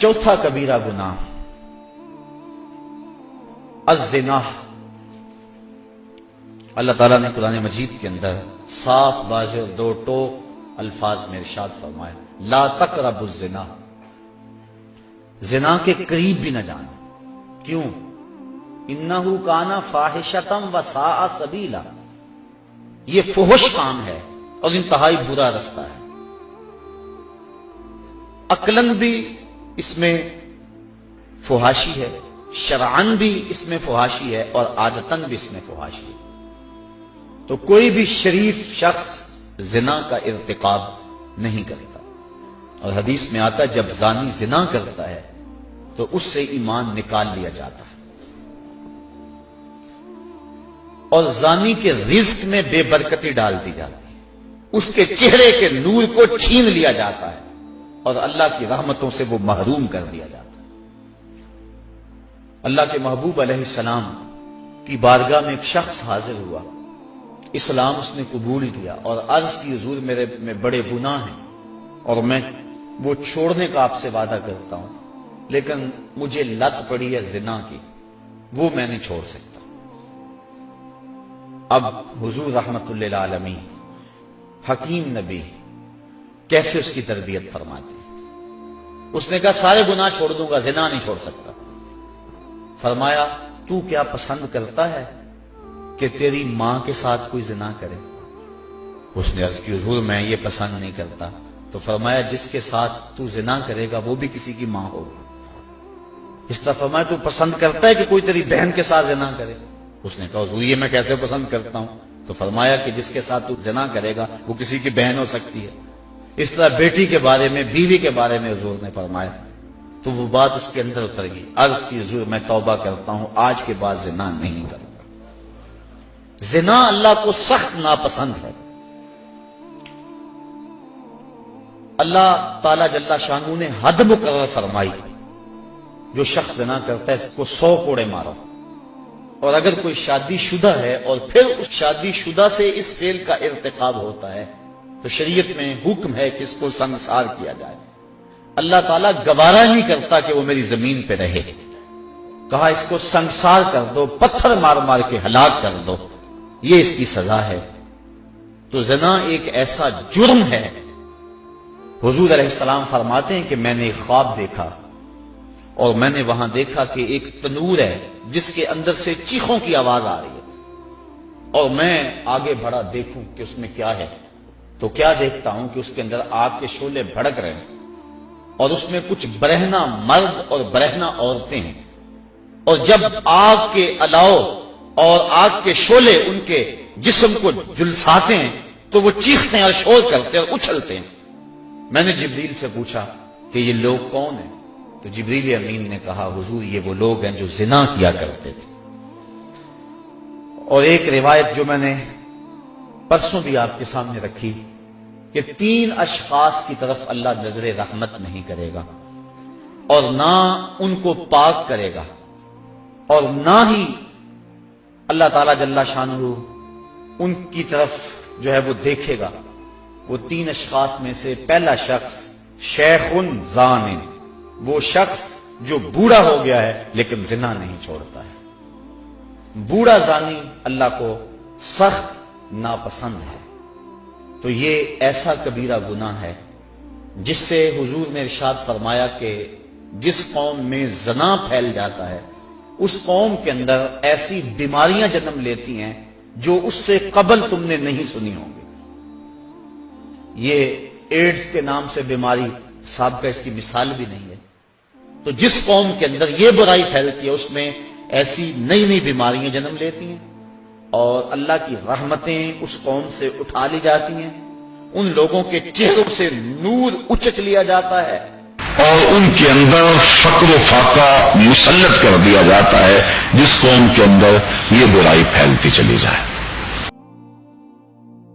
چوتھا کبیرہ گناہ الزنا۔ اللہ تعالیٰ نے قرآن مجید کے اندر صاف واضح دو ٹوک الفاظ میں ارشاد فرمایا لا تقربوا الزنا، زنا کے قریب بھی نہ جانا۔ کیوں؟ انہ کان فاحشۃ وساء سبیلا، یہ فحش کام ہے اور انتہائی برا رستہ ہے۔ عقلاً بھی اس میں فحاشی ہے، شرعاً بھی اس میں فحاشی ہے، اور عادتاً بھی اس میں فحاشی ہے۔ تو کوئی بھی شریف شخص زنا کا ارتکاب نہیں کرتا، اور حدیث میں آتا ہے جب زانی زنا کرتا ہے تو اس سے ایمان نکال لیا جاتا ہے، اور زانی کے رزق میں بے برکتی ڈال دی جاتی ہے، اس کے چہرے کے نور کو چھین لیا جاتا ہے، اور اللہ کی رحمتوں سے وہ محروم کر دیا جاتا ہے۔ اللہ کے محبوب علیہ السلام کی بارگاہ میں ایک شخص حاضر ہوا، اسلام اس نے قبول کیا اور عرض کی حضور میرے میں بڑے گناہ ہیں اور میں وہ چھوڑنے کا آپ سے وعدہ کرتا ہوں، لیکن مجھے لت پڑی ہے زنا کی، وہ میں نہیں چھوڑ سکتا۔ اب حضور رحمت اللہ العالمین حکیم نبی کیسے اس کی تربیت فرماتے ہیں؟ اس نے کہا سارے گناہ چھوڑ دوں گا، زنا نہیں چھوڑ سکتا۔ فرمایا تو کیا پسند کرتا ہے کہ تیری ماں کے ساتھ کوئی زنا کرے؟ اس نے عرض کی حضور میں یہ پسند نہیں کرتا۔ تو فرمایا جس کے ساتھ تو زنا کرے گا وہ بھی کسی کی ماں ہوگی۔ اس طرح فرمایا تو پسند کرتا ہے کہ کوئی تیری بہن کے ساتھ زنا کرے؟ اس نے کہا حضور یہ میں کیسے پسند کرتا ہوں؟ تو فرمایا کہ جس کے ساتھ تو زنا کرے گا وہ کسی کی بہن ہو سکتی ہے۔ اس طرح بیٹی کے بارے میں، بیوی کے بارے میں حضور نے فرمایا، تو وہ بات اس کے اندر اتر گئی۔ عرض کی حضور میں توبہ کرتا ہوں، آج کے بعد زنا نہیں کروں گا۔ زنا اللہ کو سخت ناپسند ہے۔ اللہ تعالی جل شانہ نے حد مقرر فرمائی، جو شخص زنا کرتا ہے اس کو 100 کوڑے مارو، اور اگر کوئی شادی شدہ ہے اور پھر اس شادی شدہ سے اس فعل کا ارتکاب ہوتا ہے تو شریعت میں حکم ہے کہ اس کو سنگسار کیا جائے۔ اللہ تعالیٰ گوارا نہیں کرتا کہ وہ میری زمین پہ رہے، کہا اس کو سنگسار کر دو، پتھر مار مار کے ہلاک کر دو، یہ اس کی سزا ہے۔ تو زنا ایک ایسا جرم ہے۔ حضور علیہ السلام فرماتے ہیں کہ میں نے ایک خواب دیکھا، اور میں نے وہاں دیکھا کہ ایک تنور ہے جس کے اندر سے چیخوں کی آواز آ رہی ہے، اور میں آگے بڑھا دیکھوں کہ اس میں کیا ہے، تو کیا دیکھتا ہوں کہ اس کے اندر آگ کے شعلے بھڑک رہے ہیں، اور اس میں کچھ برہنہ مرد اور برہنہ عورتیں ہیں، اور جب آگ کے الاؤ اور آگ کے شعلے ان کے جسم کو جلساتے ہیں تو وہ چیختے ہیں اور شور کرتے ہیں اور اچھلتے ہیں۔ میں نے جبریل سے پوچھا کہ یہ لوگ کون ہیں؟ تو جبریل امین نے کہا حضور یہ وہ لوگ ہیں جو زنا کیا کرتے تھے۔ اور ایک روایت جو میں نے پرسوں بھی آپ کے سامنے رکھی کہ 3 اشخاص کی طرف اللہ نظر رحمت نہیں کرے گا، اور نہ ان کو پاک کرے گا، اور نہ ہی اللہ تعالیٰ جل شانہ ان کی طرف جو ہے وہ دیکھے گا۔ وہ 3 اشخاص میں سے پہلا شخص شیخ زان، وہ شخص جو بوڑھا ہو گیا ہے لیکن زنا نہیں چھوڑتا ہے۔ بوڑھا زانی اللہ کو سخت ناپسند ہے۔ تو یہ ایسا کبیرہ گناہ ہے جس سے حضور نے ارشاد فرمایا کہ جس قوم میں زنا پھیل جاتا ہے اس قوم کے اندر ایسی بیماریاں جنم لیتی ہیں جو اس سے قبل تم نے نہیں سنی ہوں گی۔ یہ ایڈز کے نام سے بیماری سابقہ اس کی مثال بھی نہیں ہے۔ تو جس قوم کے اندر یہ برائی پھیلتی ہے اس میں ایسی نئی نئی بیماریاں جنم لیتی ہیں، اور اللہ کی رحمتیں اس قوم سے اٹھا لی جاتی ہیں، ان لوگوں کے چہروں سے نور اچک لیا جاتا ہے، اور ان کے اندر فقر و فاقہ مسلط کر دیا جاتا ہے جس قوم کے اندر یہ برائی پھیلتی چلی جائے۔